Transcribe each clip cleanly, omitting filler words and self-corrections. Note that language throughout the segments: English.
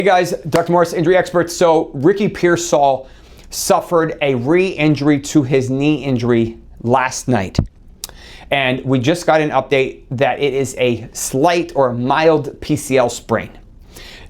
Hey guys, Dr. Morse, injury expert. So Ricky Pearsall suffered a re-injury to his knee injury last night. And we just got an update that it is a slight or mild PCL sprain.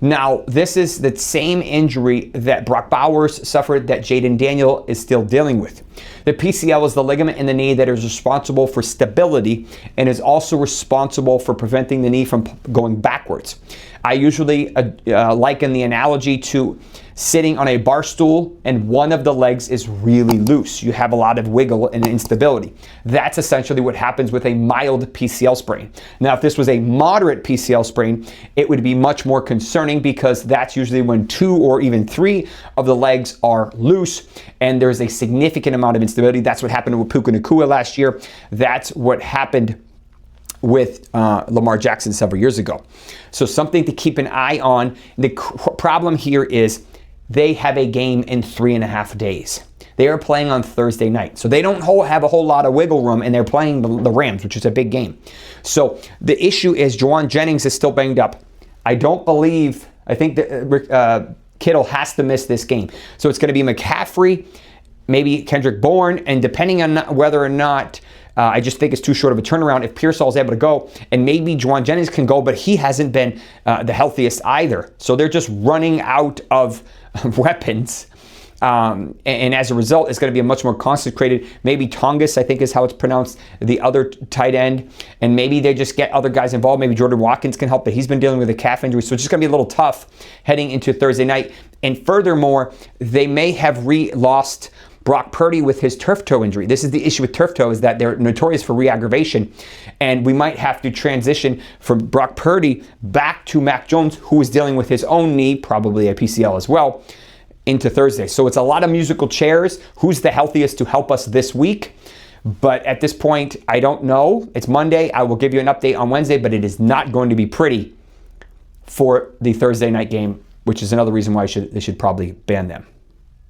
Now, this is the same injury that Brock Bowers suffered that Jaden Daniel is still dealing with. The PCL is the ligament in the knee that is responsible for stability and is also responsible for preventing the knee from going backwards. I usually liken the analogy to sitting on a bar stool and one of the legs is really loose. You have a lot of wiggle and instability. That's essentially what happens with a mild PCL sprain. Now, if this was a moderate PCL sprain, it would be much more concerning because that's usually when 2 or even 3 of the legs are loose and there's a significant amount of instability. That's what happened with Puka Nacua last year. That's what happened with Lamar Jackson several years ago. So something to keep an eye on. The problem here is they have a game in 3.5 days. They are playing on Thursday night. So they don't have a whole lot of wiggle room, and they're playing the Rams, which is a big game. So the issue is Juwan Jennings is still banged up. I think that Kittle has to miss this game. So it's going to be McCaffrey, maybe Kendrick Bourne, and depending on whether or not I just think it's too short of a turnaround if Pearsall is able to go, and maybe Juwan Jennings can go, but he hasn't been the healthiest either. So they're just running out of weapons. And as a result, it's going to be a much more concentrated, maybe Tongas, I think is how it's pronounced, the other tight end. And maybe they just get other guys involved. Maybe Jordan Watkins can help, but he's been dealing with a calf injury. So it's just going to be a little tough heading into Thursday night. And furthermore, they may have lost Brock Purdy with his turf toe injury. This is the issue with turf toe, is that they're notorious for re-aggravation. And we might have to transition from Brock Purdy back to Mac Jones, who is dealing with his own knee, probably a PCL as well, into Thursday. So it's a lot of musical chairs. Who's the healthiest to help us this week? But at this point, I don't know. It's Monday. I will give you an update on Wednesday, but it is not going to be pretty for the Thursday night game, which is another reason why they should probably ban them.